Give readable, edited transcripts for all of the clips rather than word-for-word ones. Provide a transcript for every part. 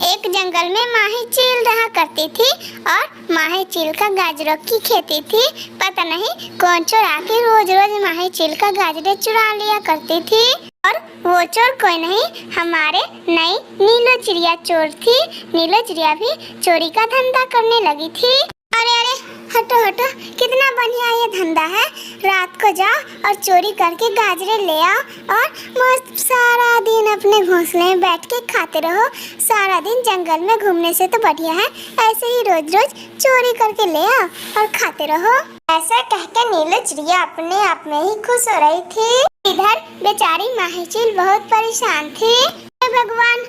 एक जंगल में माही चील रहा करती थी और माही चील का गाजरों की खेती थी। पता नहीं कौन चोर आके रोज रोज माही चील का गाजरे चुरा लिया करती थी। और वो चोर कोई नहीं, हमारे नई नीलो चिड़िया चोर थी। नीलो चिड़िया भी चोरी का धंधा करने लगी थी। अरे अरे हटो हटो, कितना बढ़िया ये धंधा है। रात को जाओ और चोरी करके गाजरे ले आओ और मस्त सारा दिन अपने घोंसले में बैठ के खाते रहो। सारा दिन जंगल में घूमने से तो बढ़िया है ऐसे ही रोज रोज चोरी करके ले आओ और खाते रहो। ऐसा कहकर नीलो चिड़िया अपने आप में ही खुश हो रही थी। इधर बेचारी माही चील बहुत परेशान थी। भगवान,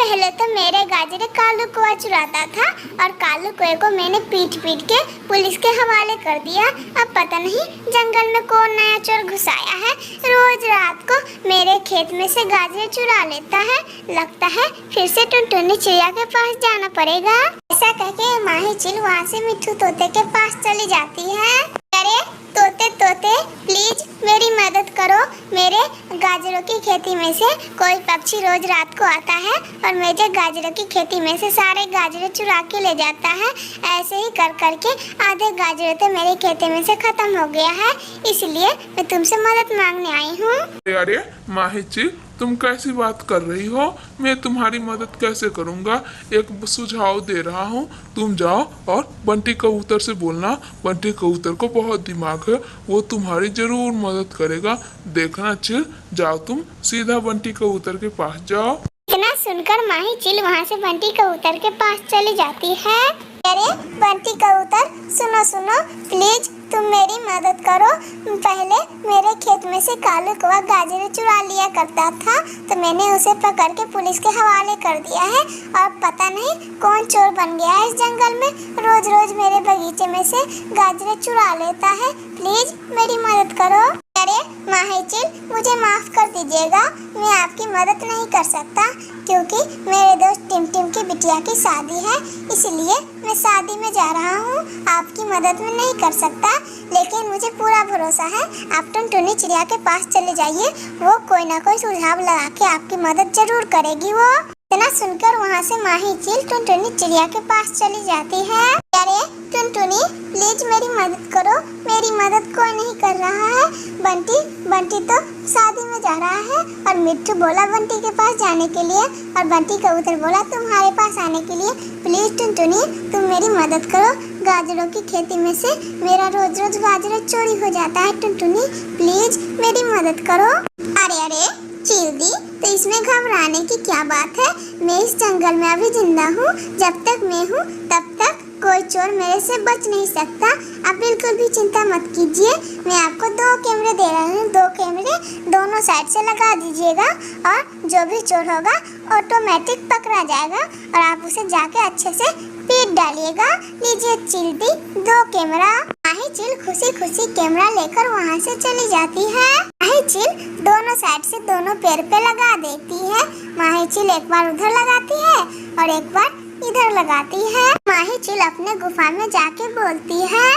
पहले तो मेरे गाजरे कालू कुआ चुराता था और कालू कुए को मैंने पीट पीट के पुलिस के हवाले कर दिया। अब पता नहीं जंगल में कौन नया चोर घुस आया है। रोज रात को मेरे खेत में से गाजरे चुरा लेता है। लगता है फिर से टुनटुनी चिड़िया के पास जाना पड़ेगा। ऐसा कहके माही चील वहाँ से मिट्ठू तोते के पास चली जाती है। अरे तोते तोते प्लीज मेरी मदद करो। मेरे गाजरों की खेती में से कोई पक्षी रोज रात को आता है और मेरे गाजरों की खेती में से सारे गाजरे चुरा के ले जाता है। ऐसे ही कर करके आधे गाजरे तो मेरी खेती में से खत्म हो गया है, इसलिए मैं तुमसे मदद मांगने आई हूँ। अरे माही चील, तुम कैसी बात कर रही हो? मैं तुम्हारी मदद कैसे करूंगा? एक सुझाव दे रहा हूँ, तुम जाओ और बंटी कबूतर से बोलना। बंटी कबूतर को बहुत दिमाग है, वो तुम्हारी जरूर मदद करेगा। देखना चील, जाओ तुम सीधा बंटी कबूतर के पास जाओ। इतना सुनकर माही चील वहाँ से बंटी कबूतर के पास चली जाती है। अरे बंटी कबूतर, सुनो सुनो, प्लीज तुम मेरी मदद करो। पहले मेरे खेत में से कालू कौवा गाजरे चुरा लिया करता था, तो मैंने उसे पकड़ के पुलिस के हवाले कर दिया है। और पता नहीं कौन चोर बन गया है इस जंगल में, रोज रोज मेरे बगीचे में से गाजरे चुरा लेता है। प्लीज मेरी मदद करो। अरे माही चील, मुझे माफ कर दीजिएगा, मैं आपकी मदद नहीं कर सकता क्योंकि मेरे दोस्त टिम टिम की बिटिया की शादी है, इसलिए मैं शादी में जा रहा हूँ। आपकी मदद में नहीं कर सकता, लेकिन मुझे पूरा भरोसा है आप टुनटुनी चिड़िया के पास चले जाइए, वो कोई ना कोई सुझाव लगा के आपकी मदद जरूर करेगी। वो इतना सुनकर वहाँ से माही चील टुनटुनी चिड़िया के पास चली जाती है। अरे टुनटुनी, प्लीज मेरी मदद करो, मेरी मदद कोई नहीं कर रहा है। बंटी तो शादी में जा रहा है और मिट्ठू बोला बंटी के पास जाने के लिए और बंटी कबूतर बोला तुम्हारे पास आने के लिए। प्लीज टुनटुनी, तुम मेरी मदद करो। गाजरों की खेती में से मेरा रोज रोज गाजर चोरी हो जाता है। टुनटुनी प्लीज मेरी मदद करो। अरे चील दी, तो इसमें घबराने की क्या बात है? मैं इस जंगल में अभी जिंदा हूँ, जब तक मैं हूँ तब तक कोई चोर मेरे से बच नहीं सकता। आप बिल्कुल भी चिंता मत कीजिए। मैं आपको 2 कैमरे दे रहा हूँ, 2 कैमरे दोनों साइड से लगा दीजिएगा और जो भी चोर होगा ऑटोमेटिक पकड़ा जाएगा और आप उसे जाके अच्छे से पीट डालिएगा। लीजिए चील दी 2 कैमरा। माही चील खुशी खुशी कैमरा लेकर वहाँ से चली जाती है। माही चील दोनों साइड से दोनों पैर पे लगा देती है। माही चील एक बार उधर लगाती है और एक बार इधर लगाती है। माही चील अपने गुफा में जाके बोलती है,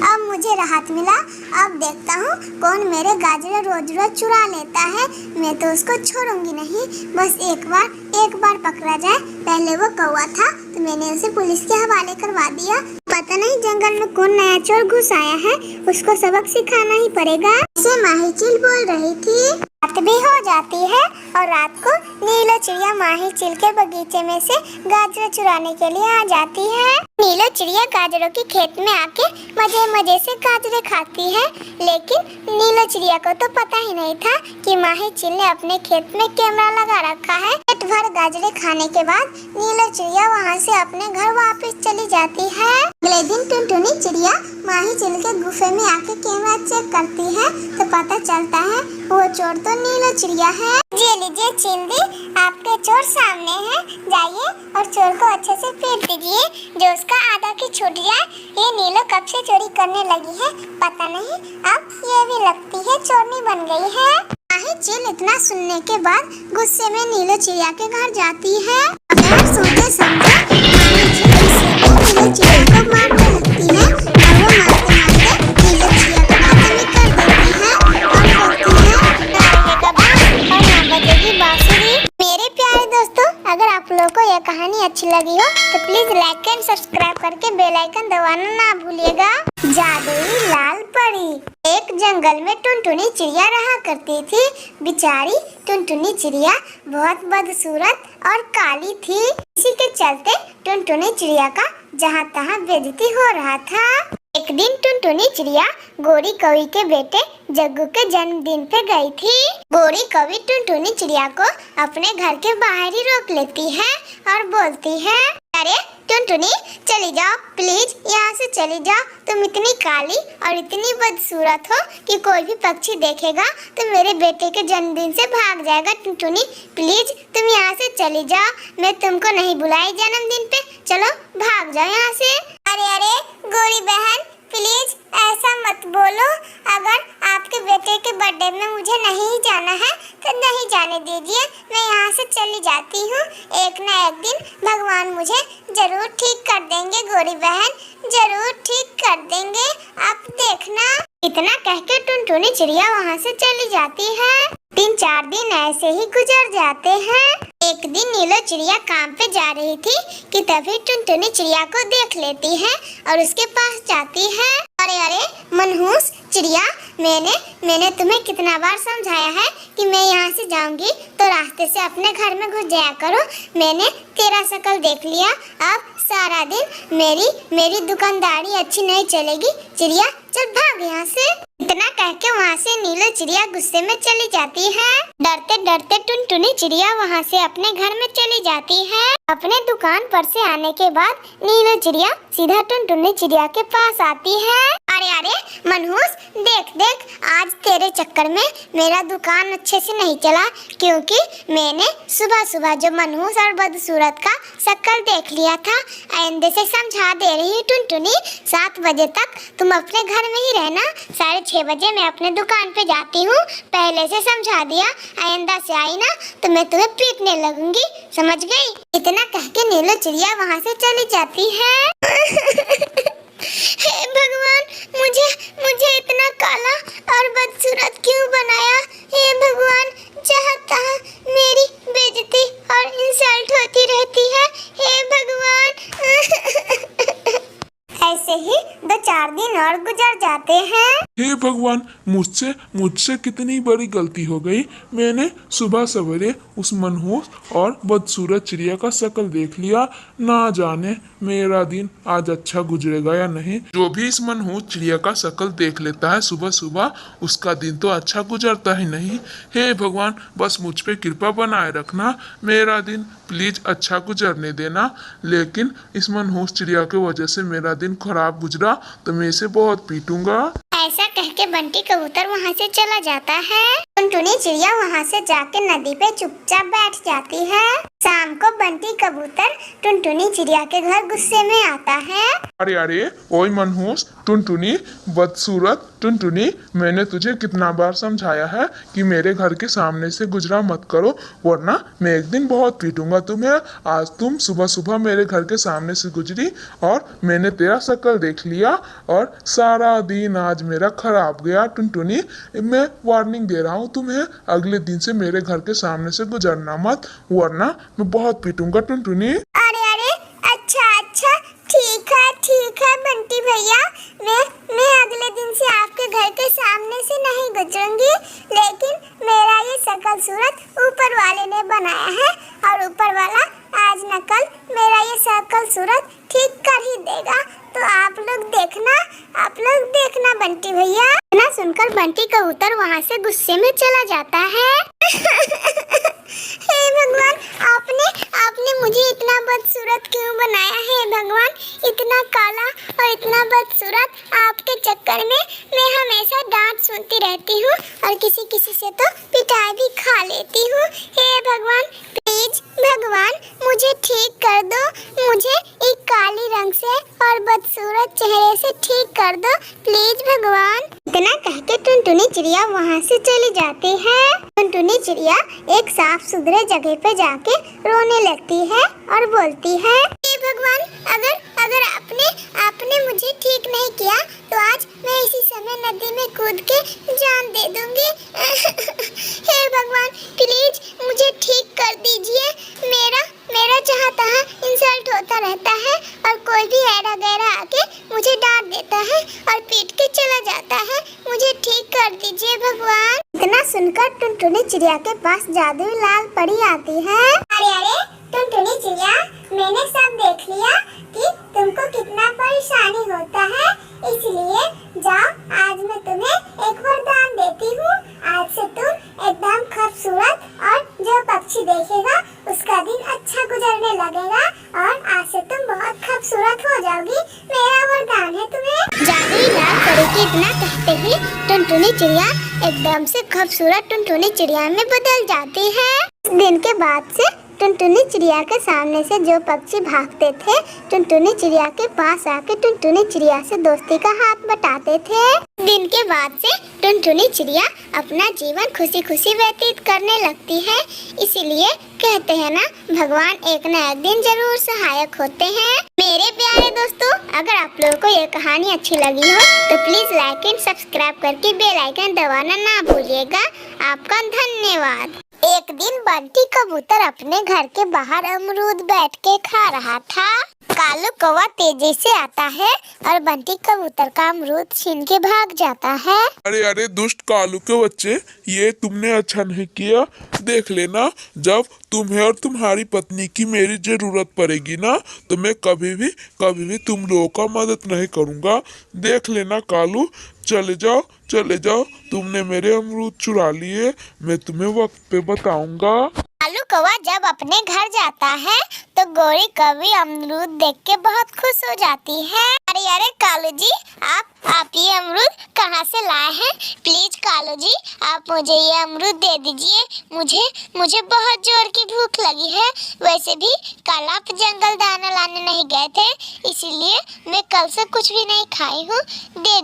अब मुझे राहत मिला। अब देखता हूँ कौन मेरे गाजरे रोज रोज चुरा लेता है। मैं तो उसको छोड़ूंगी नहीं, बस एक बार पकड़ा जाए। पहले वो कौवा था तो मैंने उसे पुलिस के हवाले करवा दिया। पता नहीं जंगल में कौन नया चोर घुस आया है, उसको सबक सिखाना ही पड़ेगा। ऐसे माही चील बोल रही थी। रात भी हो जाती है और रात को नीलो चिड़िया माही चील के बगीचे में से गाजर चुराने के लिए आ जाती है। नीलो चिड़िया गाजरों की खेत में आके मजे मजे से गाजरे खाती है, लेकिन नीलो चिड़िया को तो पता ही नहीं था कि माही चील ने अपने खेत में कैमरा लगा रखा है। पेट भर गाजरे खाने के बाद नीलो चिड़िया वहाँ से अपने घर वापस चली जाती है। अगले दिन टुनटुनी चिड़िया माही चील के गुफे में आके कैमरा चेक करती है तो पता चलता है वो चोर तो नीलो चिड़िया है। लीजिए चील दी, आपके चोर सामने है, जाइए और चोर को अच्छे से पीट दीजिए, जो उसका आधा की छूट जाए। ये नीलो कब से चोरी करने लगी है पता नहीं, अब ये भी लगती है चोरनी बन गई है। माही चील इतना सुनने के बाद गुस्से में नीलो चिड़िया के घर जाती है। सोचे समझे माही चील नीलो चिड़िया को मारने लगती है और वो मारते मारते नीलो चिड़िया को खत्म कर देती है और बोलती है, और 9 बजेगी बांसुरी। मेरे प्यारे दोस्तों, अगर आप लोग को यह कहानी अच्छी लगी हो तो प्लीज लाइक एंड सब्सक्राइब करके बेल आइकन दबाना ना भूलिएगा। जादुई लाल परी। एक जंगल में टुनटुनी चिड़िया रहा करती थी। बेचारी टुनटुनी चिड़िया बहुत बदसूरत और काली थी। इसी के चलते टुनटुनी चिड़िया का जहाँ तहाँ बेइज्जती हो रहा था। एक दिन टुनटुनी चिड़िया गोरी कौवी के बेटे जग्गू के जन्मदिन पे गई थी। गोरी कौवी टुनटुनी चिड़िया को अपने घर के बाहर ही रोक लेती है और बोलती है, अरे टुनटुनी चली जाओ प्लीज, यहाँ से चली जाओ। तुम इतनी काली और इतनी बदसूरत हो कि कोई भी पक्षी देखेगा तो मेरे बेटे के जन्मदिन से भाग जाएगा। टुनटुनी प्लीज तुम यहाँ से चली जाओ, मैं तुमको नहीं बुलाई जन्मदिन पे, चलो भाग जाओ यहाँ से। अरे गोरी बहन प्लीज ऐसा मत बोलो, अगर आपके बेटे के बर्थडे में मुझे नहीं जाना है तो नहीं जाने दीजिए, मैं यहाँ से चली जाती हूँ। एक ना एक दिन भगवान मुझे जरूर ठीक कर देंगे गोरी बहन, जरूर ठीक कर देंगे, आप देखना। इतना कह के टुनटुनी चिड़िया वहाँ से चली जाती है। 3-4 दिन ऐसे ही गुजर जाते हैं। एक दिन नीलो चिड़िया काम पे जा रही थी कि तभी टुनटुनी चिड़िया को देख लेती है और उसके पास जाती है। अरे मनहूस चिड़िया, मैंने तुम्हें कितना बार समझाया है कि मैं यहाँ से जाऊंगी तो रास्ते से अपने घर में घुस जाया करो। मैंने तेरा शक्ल देख लिया, अब सारा दिन मेरी दुकानदारी अच्छी नहीं चलेगी। चिड़िया चल भाग यहाँ से। इतना कह के वहाँ से नीलो चिड़िया गुस्से में चली जाती है। डरते डरते टुनटुनी चिड़िया वहाँ से अपने घर में चली जाती है। अपने दुकान पर से आने के बाद नीलो चिड़िया सीधा टुनटुनी चिड़िया के पास आती है। अरे मनहूस देख आज तेरे चक्कर में मेरा दुकान अच्छे से नहीं चला, क्योंकि मैंने सुबह जो मनहूस और बदसूरत का शक्ल देख लिया था। आइंदे से समझा दे रही हूँ टुनटुनी, 7 बजे तक तुम अपने घर में ही रहना, 6:30 बजे मैं अपने दुकान पे जाती हूँ। पहले से समझा दिया, आइंदा से आई ना तो मैं तुम्हें पीटने लगूंगी, समझ गई। इतना कह के नीलो चिड़िया वहाँ से चली जाती है। हे भगवान, मुझे इतना काला और बदसूरत क्यों बनाया? हे भगवान, जहाँ तहाँ मेरी बेइज्जती और इंसल्ट होती रहती है। हे भगवान। ऐसे ही 2-4 दिन और गुजर जाते हैं। हे भगवान, मुझसे कितनी बड़ी गलती हो गई। मैंने सुबह सवेरे उस मनहूस और बदसूरत चिड़िया का शक्ल देख लिया, ना जाने मेरा दिन आज अच्छा गुजरेगा या नहीं। जो भी इस मनहूस चिड़िया का शक्ल देख लेता है सुबह सुबह, उसका दिन तो अच्छा गुजरता ही नहीं। हे भगवान, बस मुझ पे कृपा बनाए रखना, मेरा दिन प्लीज अच्छा गुजरने देना। लेकिन इस मनहूस चिड़िया की वजह से मेरा दिन खराब गुजरा तो मैं इसे बहुत पीटूंगा। ऐसा कह के बंटी कबूतर वहाँ से चला जाता है। टुनटुनी चिड़िया वहाँ से जाके नदी पे चुपचाप बैठ जाती है। शाम को बंटी कबूतर टुनटुनी चिड़िया के घर गुस्से में आता है। अरे ओए मनहूस टुनटुनी, बदसूरत टुनटुनी, मैंने तुझे कितना बार समझाया है कि मेरे घर के सामने से गुजरा मत करो, वरना मैं एक दिन बहुत पीटूंगा तुम्हें। आज तुम सुबह सुबह मेरे घर के सामने से गुजरी और मैंने तेरा शक्ल देख लिया और सारा दिन आज मेरा खराब गया। टुनटुनी, मैं वार्निंग दे रहा हूँ तुम्हें, अगले दिन से मेरे घर के सामने से गुजरना मत, वरना मैं बहुत पीटूंगा। टुनटुनी अरे अच्छा ठीक है बंटी भैया, मैं अगले दिन से आपके घर के सामने से नहीं गुजरूंगी, लेकिन मेरा ये शक्ल सूरत ऊपर वाले ने बनाया है और ऊपर वाला आज न कल मेरा ये शक्ल सूरत ठीक कर ही देगा। तो आप लोग देखना बंटी भैया। ना सुनकर बंटी कबूतर वहाँ से गुस्से में चला जाता है। हे भगवान, आपने मुझे इतना बदसूरत क्यों बनाया है भगवान? इतना काला और इतना बदसूरत, आपके चक्कर में मैं हमेशा डांट सुनती रहती हूँ और किसी से तो पिटाई भी खा लेती हूँ। हे भगवान, प्लीज भगवान मुझे ठीक कर दो, मुझे एक काली रंग से और बदसूरत चेहरे से ठीक कर दो प्लीज भगवान। इतना कह के टुनटुनी चिड़िया वहाँ से चली जाती है। टुनटुनी चिड़िया एक साफ सुथरे जगह पे जाके रोने लगती है और बोलती है, हे भगवान, अगर आपने मुझे ठीक नहीं किया तो आज मैं इसी समय नदी में कूद के जान दे दूंगी। हे भगवान, प्लीज मुझे ठीक कर दीजिए, मेरा जहाँ आता रहता है और कोई भी ऐरा गैरा आके मुझे डांट देता है और पीट के चला जाता है। मुझे ठीक कर दीजिए भगवान। इतना सुनकर टुनटुनी चिड़िया के पास जादुई लाल परी आती है। अरे अरे टुनटुनी चिड़िया, मैंने सब देख लिया कि तुमको कितना परेशानी होता है, इसलिए जाओ आज मैं तुम्हें एक वरदान देती हूँ। आज से तुम एकदम खूबसूरत और जो पक्षी देखेगा उसका दिन अच्छा गुजरने लगेगा और आज से तुम बहुत खूबसूरत हो जाओगी। मेरा वरदान है तुम्हें। जादुई लाल परी के इतना कहते ही टुनटुनी चिड़िया एकदम से खूबसूरत टुनटुनी चिड़िया में बदल जाती है। दिन के बाद से टुनटुनी चिड़िया के सामने से जो पक्षी भागते थे टुनटुनी चिड़िया के पास आके टुनटुनी चिड़िया से दोस्ती का हाथ बटाते थे। दिन के बाद से टुनटुनी चिड़िया अपना जीवन खुशी खुशी व्यतीत करने लगती है। इसीलिए कहते हैं ना, भगवान एक न एक दिन जरूर सहायक होते हैं। मेरे प्यारे दोस्तों, अगर आप लोगों को ये कहानी अच्छी लगी हो तो प्लीज लाइक एंड सब्सक्राइब करके बेल आइकन दबाना ना भूलिएगा। आपका धन्यवाद। एक दिन बंटी कबूतर अपने घर के बाहर अमरूद बैठ के खा रहा था। कालू कौवा तेजी से आता है और बंटी कबूतर का अमरूद छीन के भाग जाता है। अरे अरे दुष्ट कालू के बच्चे, ये तुमने अच्छा नहीं किया। देख लेना, जब तुम्हें और तुम्हारी पत्नी की मेरी जरूरत पड़ेगी ना, तो मैं कभी भी तुम लोगों का मदद नहीं करूँगा। देख लेना कालू, चले जाओ, तुमने मेरे अमरूद चुरा लिए, मैं तुम्हें वक्त पे बताऊंगा। कालू कौवा जब अपने घर जाता है तो गौरी कभी अमरूद देख के बहुत खुश हो जाती है। अरे अरे कालू जी, आप ये अमरूद कहाँ से लाए हैं? प्लीज कालू जी, आप मुझे ये अमरूद दे दीजिए। मुझे बहुत जोर की भूख लगी है। वैसे भी कल आप जंगल दाना लाने नहीं गए थे, इसीलिए मैं कल से कुछ भी नहीं खाई हूँ। दे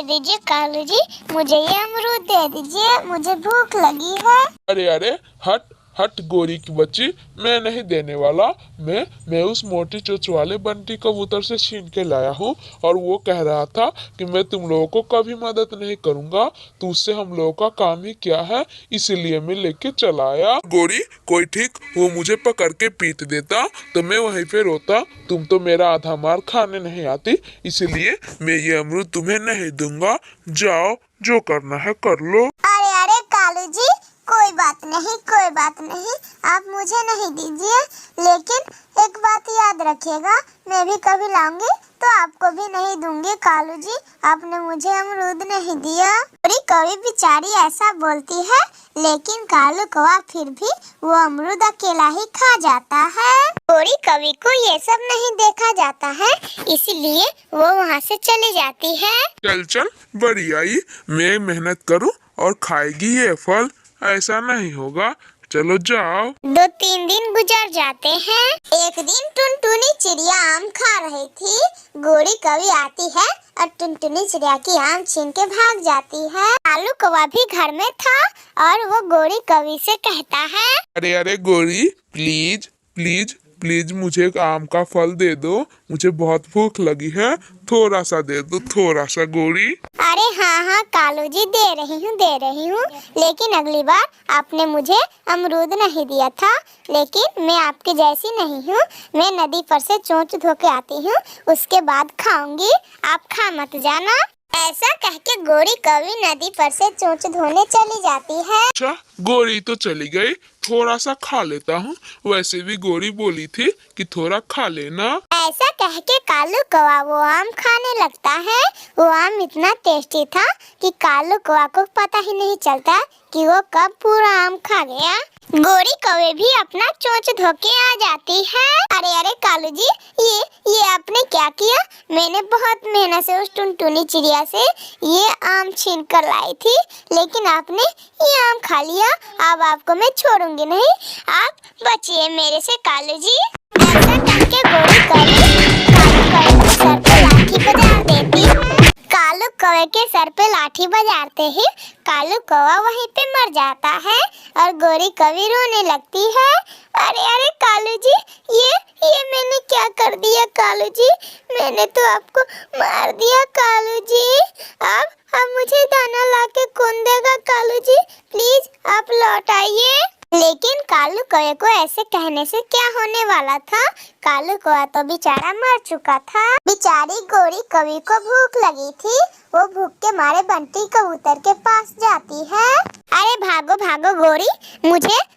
दीजिए कालू जी, मुझे ये अमरूद दे दीजिए, मुझे भूख लगी है। अरे अरे हट गोरी की बच्ची, मैं नहीं देने वाला। मैं उस मोटी चोंच वाले बंटी कबूतर से छीन के लाया हूँ और वो कह रहा था कि मैं तुम लोगों को कभी मदद नहीं करूँगा, तो उससे हम लोगों का काम ही क्या है, इसीलिए मैं लेके चला आया। गोरी, कोई ठीक वो मुझे पकड़ के पीट देता तो मैं वहीं पे रोता। तुम तो मेरा आधा मार खाने नहीं आती, इसलिए मैं ये अमरूद तुम्हें नहीं दूंगा। जाओ, जो करना है कर लो। अरे कालू जी, कोई बात नहीं, आप मुझे नहीं दीजिए, लेकिन एक बात याद रखिएगा, मैं भी कभी लाऊंगी तो आपको भी नहीं दूंगी। कालू जी, आपने मुझे अमरूद नहीं दिया। कभी बेचारी ऐसा बोलती है, लेकिन कालू कौवा फिर भी वो अमरूद अकेला ही खा जाता है। गोरी कवि को ये सब नहीं देखा जाता है, इसलिए वो वहाँ से चली जाती है। चल बड़ी आई, मैं मेहनत करूँ और खाएगी ये फल, ऐसा नहीं होगा। चलो जाओ। 2-3 दिन गुजर जाते हैं। एक दिन टुनटुनी चिड़िया आम खा रही थी। गोरी कवि आती है और टुनटुनी चिड़िया की आम छीन के भाग जाती है। कालू कौवा भी घर में था और वो गोरी कवि से कहता है, अरे गोरी, प्लीज मुझे आम का फल दे दो, मुझे बहुत भूख लगी है, थोड़ा सा दे दो, थोड़ा सा गोरी। अरे हाँ कालू जी, दे रही हूँ, लेकिन अगली बार आपने मुझे अमरूद नहीं दिया था। लेकिन मैं आपकी जैसी नहीं हूँ, मैं नदी पर से चोंच धो के आती हूँ, उसके बाद खाऊंगी, आप खा मत जाना। ऐसा कह के गोरी कवि नदी पर से चोंच धोने चली जाती है। अच्छा, गोरी तो चली गई, थोड़ा सा खा लेता हूँ। वैसे भी गोरी बोली थी कि थोड़ा खा लेना। ऐसा कह के कालू कौवा वो आम खाने लगता है। वो आम इतना टेस्टी था कि कालू कौवा को पता ही नहीं चलता कि वो कब पूरा आम खा गया। गोरी कौवे भी अपना चोंच धो के आ जाती है। अरे कालू जी, ये आपने क्या किया? मैंने बहुत मेहनत से उस टुनटुनी चिड़िया से ये आम छीन कर लाई थी, लेकिन आपने ये आम खा लिया। अब आपको मैं छोड़ूंगी नहीं, आप बचिए मेरे से कालू जी। ऐसा करके गोरी कौवे कालू कौवे के सर पे लाठी बजाते ही कालू कौवा वहीं पे मर जाता है और गोरी कवि रोने लगती है। अरे कालू जी, ये मैंने क्या कर दिया कालू जी? मैंने तो आपको मार दिया कालू जी। अब मुझे दाना लाके कौन देगा कालू जी? प्लीज आप लौट आइए। लेकिन कालू कौवे को ऐसे कहने से क्या होने वाला था। कालू कौवा तो बेचारा मर चुका था। बेचारी गोरी कौवे को भूख लगी थी। वो भूख के मारे बंटी कबूतर के पास जाती है। अरे भागो भागो गोरी,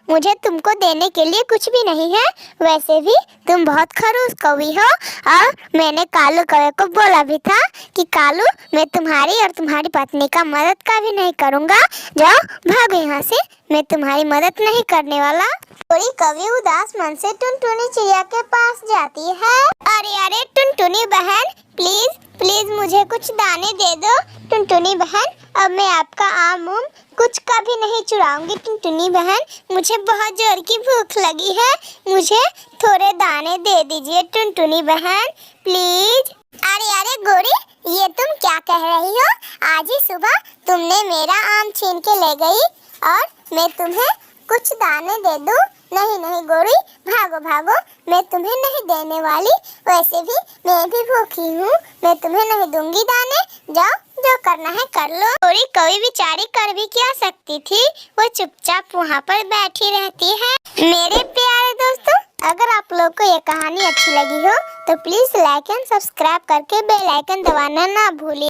मुझे तुमको देने के लिए कुछ भी नहीं है। वैसे भी तुम बहुत खड़ूस कौवी हो और मैंने कालू कौवे को बोला भी था कि कालू, मैं तुम्हारी और तुम्हारी पत्नी का मदद का भी नहीं करूँगा। जाओ भागो यहाँ से, मैं तुम्हारी मदद नहीं करने वाला। गोरी कौवी उदास मन से टुनटुनी चिड़िया के पास जाती है। अरे टुनटुनी बहन, प्लीज प्लीज मुझे कुछ दाने दे दो। टुनटुनी बहन, अब मैं आपका आम कुछ कभी नहीं चुराऊंगी। टुनटुनी बहन, मुझे बहुत जोर की भूख लगी है, मुझे थोड़े दाने दे दीजिए टुनटुनी बहन, प्लीज। अरे गोरी, ये तुम क्या कह रही हो? आज ही सुबह तुमने मेरा आम छीन के ले गई और मैं तुम्हें कुछ दाने दे दूं? नहीं गोरी, भागो भागो, मैं तुम्हें नहीं देने वाली। वैसे भी मैं भी भूखी हूँ, मैं तुम्हें नहीं दूंगी दाने। जाओ, जो करना है कर लो। गोरी कौवी बेचारी कर भी क्या सकती थी, वो चुपचाप वहाँ पर बैठी रहती है। मेरे प्यारे दोस्तों, अगर आप लोग को ये कहानी अच्छी लगी हो तो प्लीज लाइक एंड सब्सक्राइब करके बेल आइकन दबाना ना भूलिए।